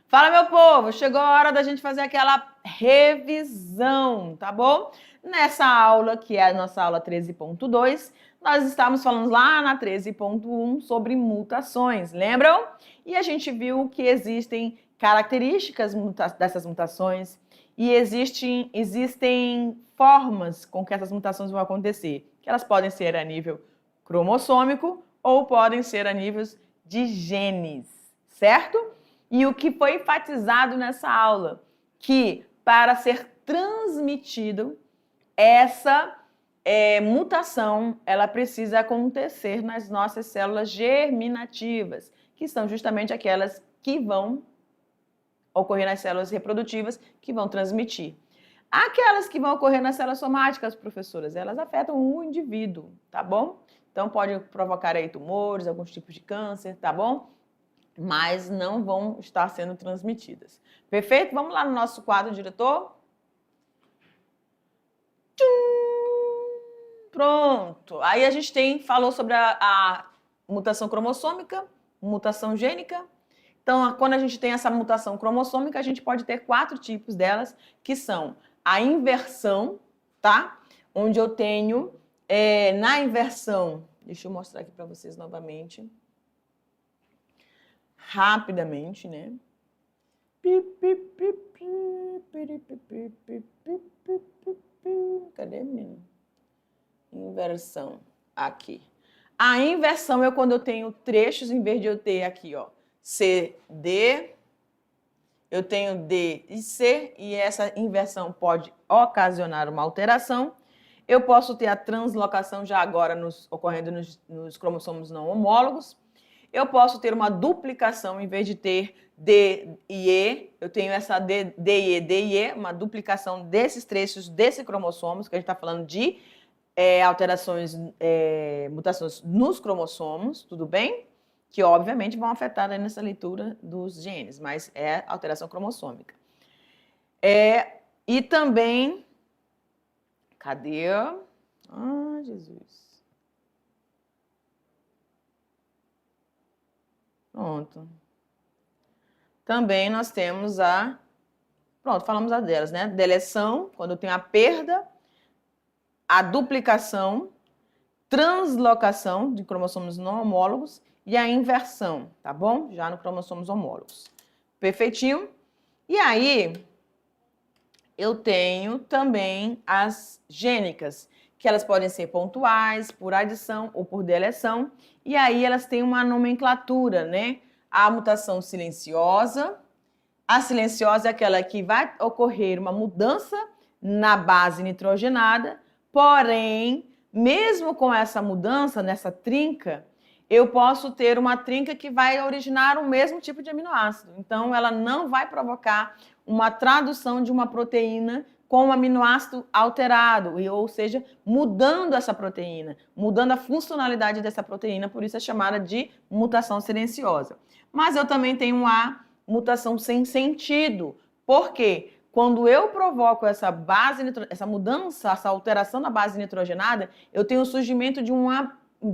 Fala, meu povo! Chegou a hora da gente fazer aquela revisão, tá bom? Nessa aula, que é a nossa aula 13.2, nós estávamos falando lá na 13.1 sobre mutações, lembram? E a gente viu que existem características dessas mutações e existem formas com que essas mutações vão acontecer, que elas podem ser a nível cromossômico ou podem ser a nível de genes, certo? E o que foi enfatizado nessa aula? Que para ser transmitido, essa mutação, ela precisa acontecer nas nossas células germinativas, que são justamente aquelas que vão ocorrer nas células reprodutivas, que vão transmitir. Aquelas que vão ocorrer nas células somáticas, professoras, elas afetam o indivíduo, tá bom? Então, pode provocar aí tumores, alguns tipos de câncer, tá bom? Mas não vão estar sendo transmitidas. Perfeito? Vamos lá no nosso quadro, diretor? Pronto. Aí a gente falou sobre a mutação cromossômica, mutação gênica. Então, quando a gente tem essa mutação cromossômica, a gente pode ter 4 tipos delas, que são a inversão, tá? Onde eu tenho, na inversão, deixa eu mostrar aqui para vocês novamente, rapidamente, né? Cadê, menino? Inversão. Aqui. A inversão é quando eu tenho trechos, em vez de eu ter aqui, ó, C, D, eu tenho D e C, e essa inversão pode ocasionar uma alteração. Eu posso ter a translocação já agora ocorrendo nos cromossomos não homólogos. Eu posso ter uma duplicação, em vez de ter D e E, eu tenho essa D e E, uma duplicação desses trechos desse cromossomos, que a gente está falando de alterações, mutações nos cromossomos, tudo bem? Que obviamente vão afetar nessa leitura dos genes, mas é alteração cromossômica. E também, cadê? Ah, Jesus. Pronto. Também nós temos pronto, falamos delas, né? Deleção, quando eu tenho a perda, a duplicação, translocação de cromossomos não homólogos e a inversão, tá bom? Já no cromossomos homólogos. Perfeitinho? E aí, eu tenho também as gênicas, que elas podem ser pontuais, por adição ou por deleção, e aí elas têm uma nomenclatura, né? A mutação silenciosa. A silenciosa é aquela que vai ocorrer uma mudança na base nitrogenada, porém, mesmo com essa mudança, nessa trinca, eu posso ter uma trinca que vai originar o mesmo tipo de aminoácido. Então, ela não vai provocar uma tradução de uma proteína com um aminoácido alterado, ou seja, mudando essa proteína, mudando a funcionalidade dessa proteína, por isso é chamada de mutação silenciosa. Mas eu também tenho a mutação sem sentido. Por quê? Quando eu provoco essa mudança, essa alteração da base nitrogenada, eu tenho o surgimento de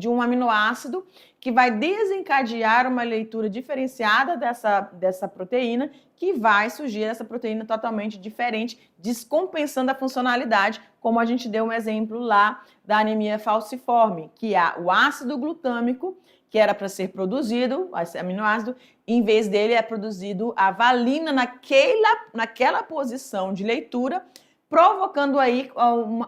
um aminoácido que vai desencadear uma leitura diferenciada dessa proteína, que vai surgir essa proteína totalmente diferente, descompensando a funcionalidade, como a gente deu um exemplo lá da anemia falciforme, que é o ácido glutâmico, que era para ser produzido, esse aminoácido, em vez dele é produzido a valina naquela posição de leitura, provocando aí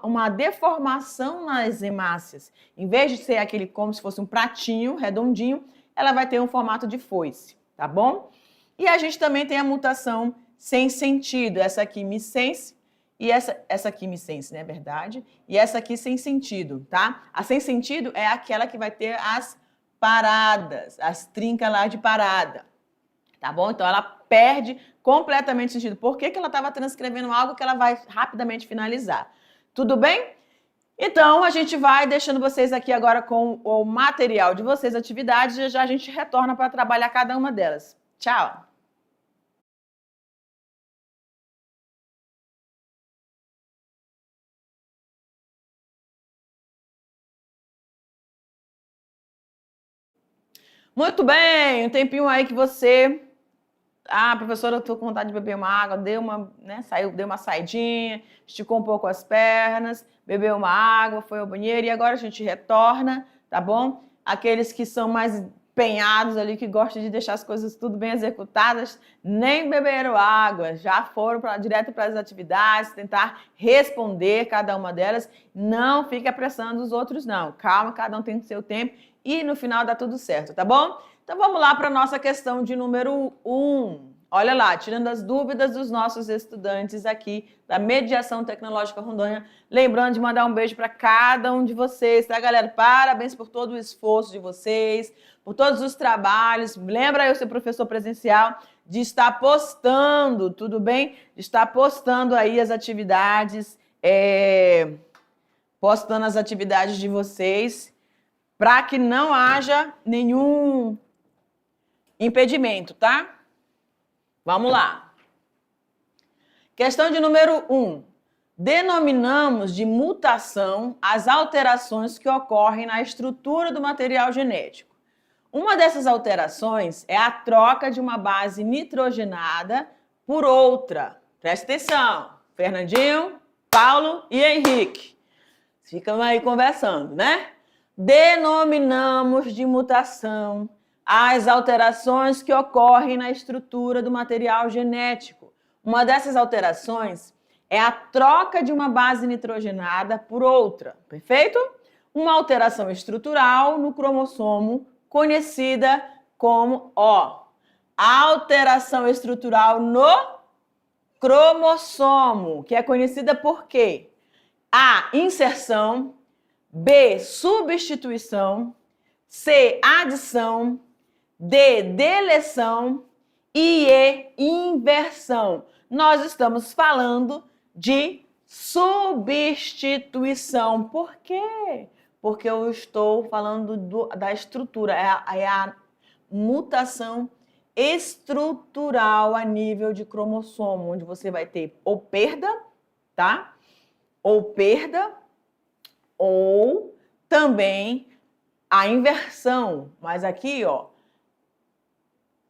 uma deformação nas hemácias. Em vez de ser aquele como se fosse um pratinho redondinho, ela vai ter um formato de foice, tá bom? E a gente também tem a mutação sem sentido, essa aqui missense, e essa aqui missense, né, verdade? E essa aqui sem sentido, tá? A sem sentido é aquela que vai ter as paradas, as trincas lá de parada, tá bom? Então ela perde completamente o sentido. Por que ela estava transcrevendo algo que ela vai rapidamente finalizar? Tudo bem? Então a gente vai deixando vocês aqui agora com o material de vocês, atividades, e já a gente retorna para trabalhar cada uma delas. Tchau! Muito bem, um tempinho aí que você... Ah, professora, eu tô com vontade de beber uma água, deu uma, né, deu uma saidinha, esticou um pouco as pernas, bebeu uma água, foi ao banheiro e agora a gente retorna, tá bom? Aqueles que são mais empenhados ali, que gostam de deixar as coisas tudo bem executadas, nem beberam água, já foram direto para as atividades, tentar responder cada uma delas. Não fique apressando os outros, não. Calma, cada um tem o seu tempo e no final dá tudo certo, tá bom? Então vamos lá para a nossa questão de número 1. Olha lá, tirando as dúvidas dos nossos estudantes aqui da Mediação Tecnológica Rondônia. Lembrando de mandar um beijo para cada um de vocês, tá, galera? Parabéns por todo o esforço de vocês, por todos os trabalhos. Lembra aí o seu professor presencial de estar postando, tudo bem? De estar postando aí as atividades, postando as atividades de vocês, para que não haja nenhum impedimento, tá? Vamos lá. Questão de número 1. Denominamos de mutação as alterações que ocorrem na estrutura do material genético. Uma dessas alterações é a troca de uma base nitrogenada por outra. Presta atenção, Fernandinho, Paulo e Henrique. Ficam aí conversando, né? Denominamos de mutação as alterações que ocorrem na estrutura do material genético. Uma dessas alterações é a troca de uma base nitrogenada por outra, perfeito? Uma alteração estrutural no cromossomo conhecida como, alteração estrutural no cromossomo, que é conhecida por quê? A, inserção, B, substituição, C, adição, D, deleção e E, inversão. Nós estamos falando de substituição. Por quê? Porque eu estou falando da estrutura, é a mutação estrutural a nível de cromossomo, onde você vai ter ou perda, tá? Ou perda, ou também a inversão. Mas aqui,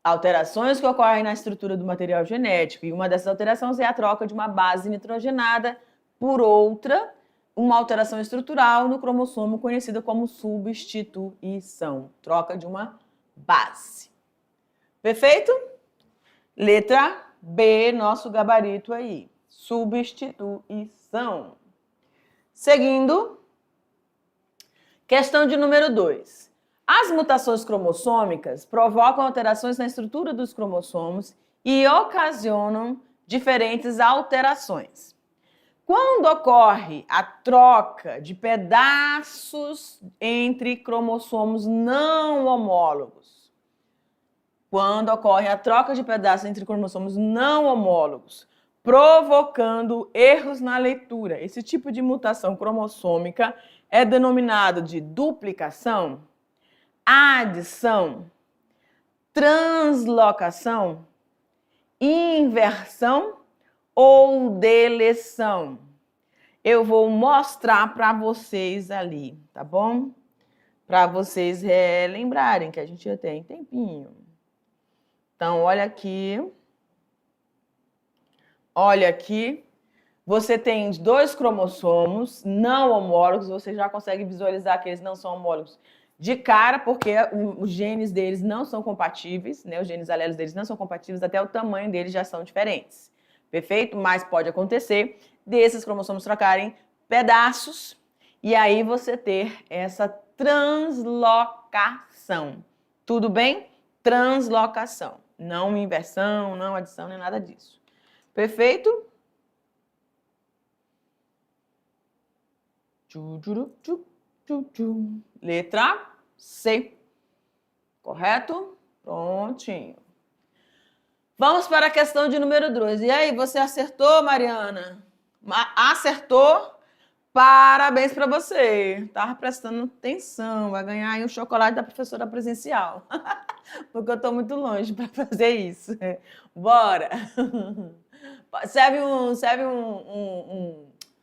alterações que ocorrem na estrutura do material genético. E uma dessas alterações é a troca de uma base nitrogenada por outra, uma alteração estrutural no cromossomo conhecida como substituição. Troca de uma base. Perfeito? Letra B, nosso gabarito aí. Substituição. Seguindo, questão de número 2. As mutações cromossômicas provocam alterações na estrutura dos cromossomos e ocasionam diferentes alterações. Quando ocorre a troca de pedaços entre cromossomos não homólogos, provocando erros na leitura, esse tipo de mutação cromossômica é denominado de duplicação, adição, translocação, inversão ou deleção. Eu vou mostrar para vocês ali, tá bom? Para vocês relembrarem que a gente já tem tempinho. Então, olha aqui. Olha aqui. Você tem 2 cromossomos não homólogos, você já consegue visualizar que eles não são homólogos de cara, porque os genes deles não são compatíveis, né? Os genes alelos deles não são compatíveis, até o tamanho deles já são diferentes. Perfeito? Mas pode acontecer desses cromossomos trocarem pedaços e aí você ter essa translocação. Tudo bem? Translocação. Não inversão, não adição, nem nada disso. Perfeito? Letra C. Correto? Prontinho. Vamos para a questão de número 2. E aí, você acertou, Mariana? Acertou? Parabéns para você. Tava prestando atenção. Vai ganhar aí um chocolate da professora presencial. Porque eu estou muito longe para fazer isso. Bora. Serve um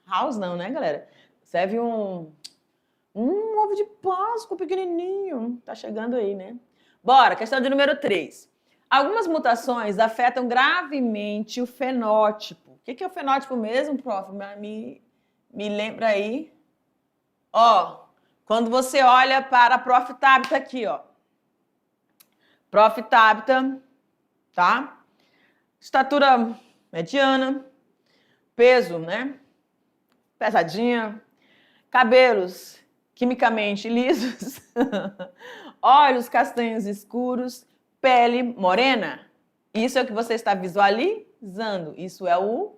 house não, né, galera? Serve um ovo de Páscoa pequenininho. Tá chegando aí, né? Bora, questão de número 3. Algumas mutações afetam gravemente o fenótipo. O que é o fenótipo mesmo, prof? Me lembra aí. Ó, quando você olha para a prof. Tabita aqui, ó. Prof. Tabita, tá? Estatura mediana, peso, né? Pesadinha, cabelos quimicamente lisos, olhos castanhos escuros, pele morena. Isso é o que você está visualizando. Isso é o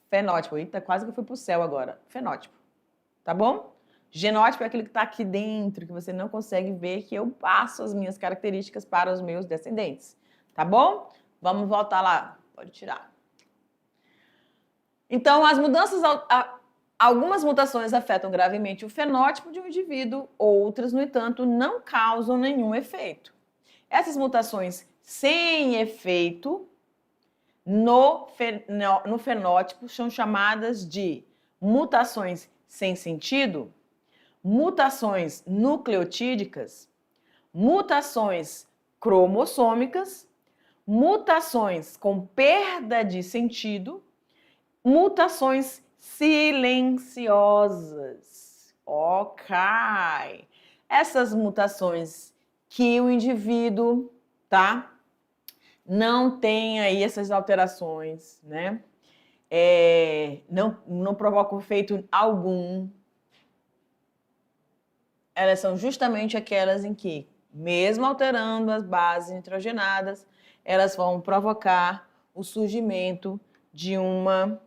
fenótipo. Eita, quase que eu fui pro céu agora. Fenótipo. Tá bom? Genótipo é aquilo que está aqui dentro, que você não consegue ver, que eu passo as minhas características para os meus descendentes. Tá bom? Vamos voltar lá. Pode tirar. Então, as mudanças, algumas mutações afetam gravemente o fenótipo de um indivíduo, outras, no entanto, não causam nenhum efeito. Essas mutações sem efeito no fenótipo são chamadas de mutações sem sentido, mutações nucleotídicas, mutações cromossômicas, mutações com perda de sentido, mutações silenciosas. Ok. Essas mutações que o indivíduo, tá? Não tem aí essas alterações, né? Não provocam efeito algum. Elas são justamente aquelas em que, mesmo alterando as bases nitrogenadas, elas vão provocar o surgimento de uma...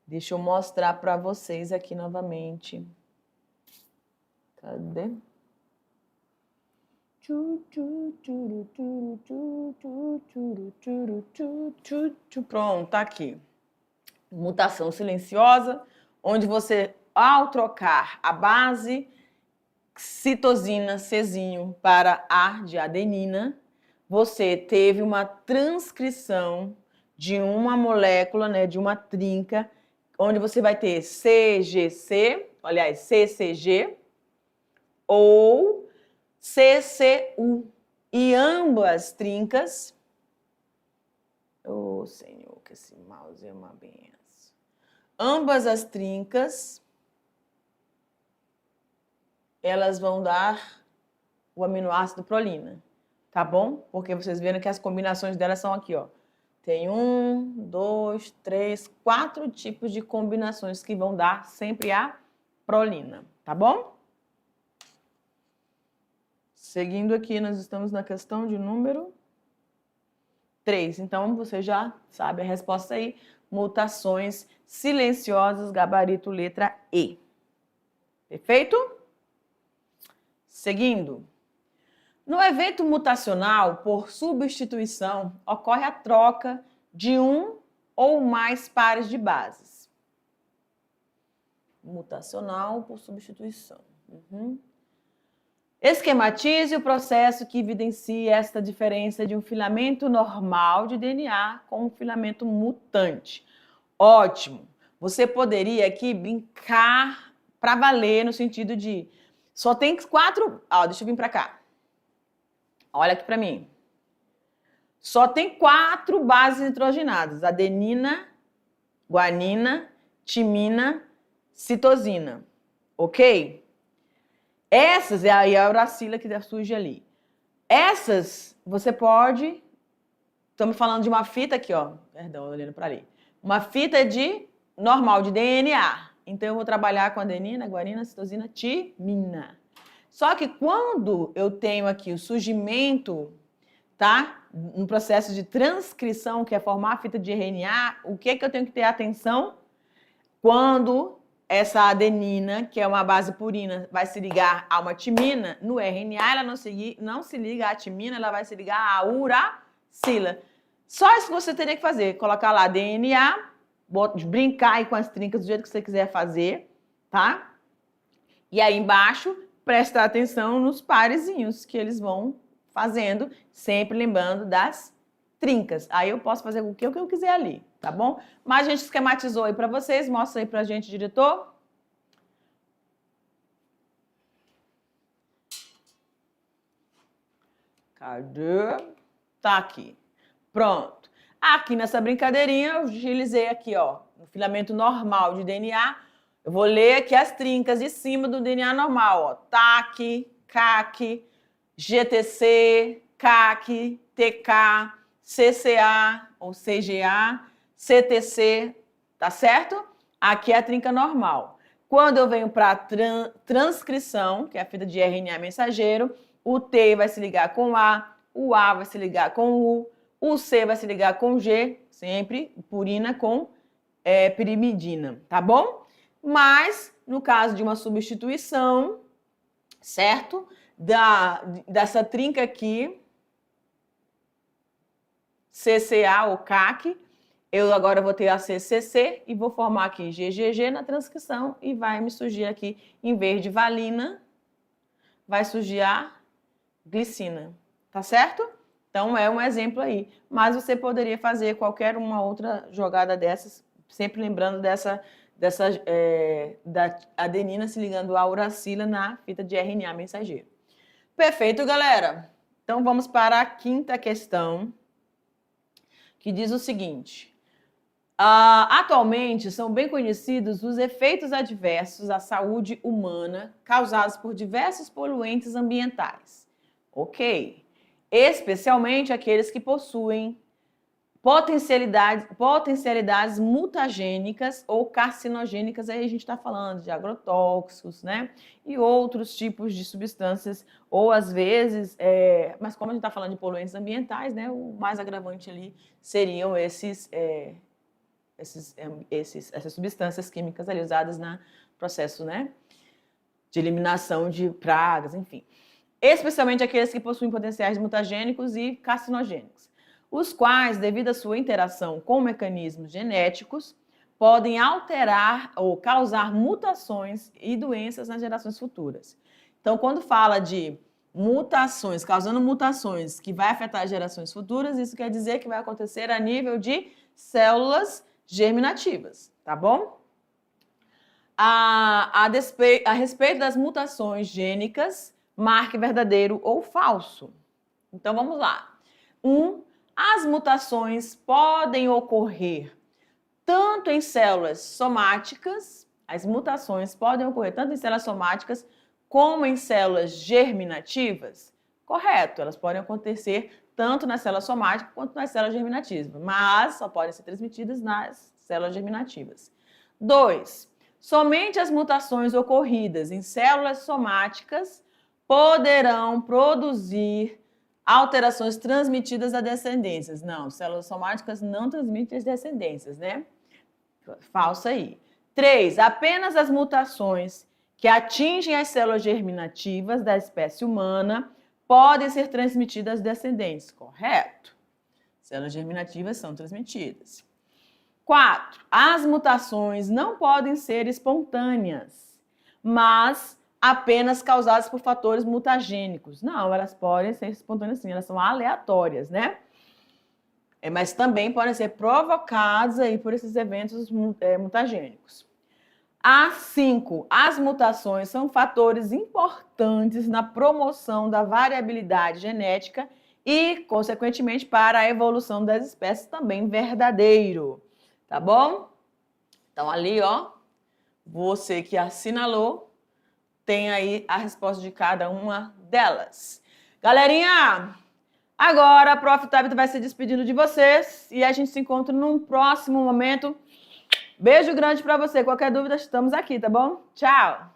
Deixa eu mostrar para vocês aqui novamente. Cadê? Pronto, tá aqui. Mutação silenciosa, onde você, ao trocar a base citosina Czinho para A de adenina, você teve uma transcrição de uma molécula, né, de uma trinca, onde você vai ter CGC, aliás, CCG ou CCU. E ambas trincas... Oh, Senhor, que esse mouse é uma benção. Ambas as trincas, elas vão dar o aminoácido prolina, tá bom? Porque vocês viram que as combinações delas são aqui, ó. Tem 1, 2, 3, 4 tipos de combinações que vão dar sempre a prolina, tá bom? Seguindo aqui, nós estamos na questão de número 3. Então, você já sabe a resposta aí. Mutações silenciosas, gabarito letra E. Perfeito? Seguindo. No evento mutacional, por substituição, ocorre a troca de um ou mais pares de bases. Mutacional por substituição. Esquematize o processo que evidencia esta diferença de um filamento normal de DNA com um filamento mutante. Ótimo! Você poderia aqui brincar para valer no sentido de só tem 4... deixa eu vir para cá. Olha aqui para mim. Só tem 4 bases nitrogenadas: adenina, guanina, timina, citosina. Ok? Essas é a uracila que surge ali. Essas, você pode... Estamos falando de uma fita aqui, ó. Perdão, olhando para ali. Uma fita de normal, de DNA. Então, eu vou trabalhar com adenina, guanina, citosina, timina. Só que quando eu tenho aqui o surgimento, tá? No processo de transcrição, que é formar a fita de RNA, o que eu tenho que ter atenção? Quando essa adenina, que é uma base purina, vai se ligar a uma timina, no RNA ela não se liga à timina, ela vai se ligar à uracila. Só isso que você teria que fazer, colocar lá DNA, brincar aí com as trincas do jeito que você quiser fazer, tá? E aí embaixo, prestar atenção nos parezinhos que eles vão fazendo, sempre lembrando das trincas. Aí eu posso fazer o que eu quiser ali, tá bom? Mas a gente esquematizou aí para vocês, mostra aí pra gente, diretor. Cadê? Tá aqui. Pronto. Aqui nessa brincadeirinha, eu utilizei aqui, ó, no filamento normal de DNA. Eu vou ler aqui as trincas de cima do DNA normal, ó. TAC, CAC, GTC, CAC, TK, CCA ou CGA, CTC, tá certo? Aqui é a trinca normal. Quando eu venho para a transcrição, que é a fita de RNA mensageiro, o T vai se ligar com o A vai se ligar com o C vai se ligar com G, sempre purina com pirimidina, tá bom? Mas, no caso de uma substituição, certo? Dessa trinca aqui, CCA ou CAC, eu agora vou ter a CCC e vou formar aqui GGG na transcrição e vai me surgir aqui, em vez de valina, vai surgir a glicina, tá certo? Então é um exemplo aí, mas você poderia fazer qualquer uma outra jogada dessas, sempre lembrando da adenina se ligando à uracila na fita de RNA mensageiro. Perfeito, galera? Então vamos para a quinta questão, que diz o seguinte: atualmente são bem conhecidos os efeitos adversos à saúde humana causados por diversos poluentes ambientais. Ok. Especialmente aqueles que possuem potencialidades mutagênicas ou carcinogênicas, aí a gente está falando de agrotóxicos, né? E outros tipos de substâncias, ou às vezes, mas como a gente está falando de poluentes ambientais, né? O mais agravante ali seriam essas substâncias químicas ali usadas no processo, né? De eliminação de pragas, enfim. Especialmente aqueles que possuem potenciais mutagênicos e carcinogênicos, os quais, devido à sua interação com mecanismos genéticos, podem alterar ou causar mutações e doenças nas gerações futuras. Então, quando fala de mutações, causando mutações que vai afetar as gerações futuras, isso quer dizer que vai acontecer a nível de células germinativas, tá bom? A respeito das mutações gênicas, marque verdadeiro ou falso. Então, vamos lá. As mutações podem ocorrer tanto em células somáticas, as mutações podem ocorrer tanto em células somáticas como em células germinativas? Correto, elas podem acontecer tanto nas células somáticas quanto nas células germinativas, mas só podem ser transmitidas nas células germinativas. 2. Somente as mutações ocorridas em células somáticas poderão produzir alterações transmitidas a descendências. Não, células somáticas não transmitem as descendências, né? Falso aí. 3. Apenas as mutações que atingem as células germinativas da espécie humana podem ser transmitidas às descendentes. Correto. Células germinativas são transmitidas. 4. As mutações não podem ser espontâneas, mas apenas causadas por fatores mutagênicos. Não, elas podem ser espontâneas sim, elas são aleatórias, né? Mas também podem ser provocadas aí por esses eventos mutagênicos. 5. As mutações são fatores importantes na promoção da variabilidade genética e, consequentemente, para a evolução das espécies, também verdadeiro. Tá bom? Então, ali, ó, você que assinalou, tem aí a resposta de cada uma delas. Galerinha, agora a Prof. Tabita vai se despedindo de vocês e a gente se encontra num próximo momento. Beijo grande para você. Qualquer dúvida, estamos aqui, tá bom? Tchau!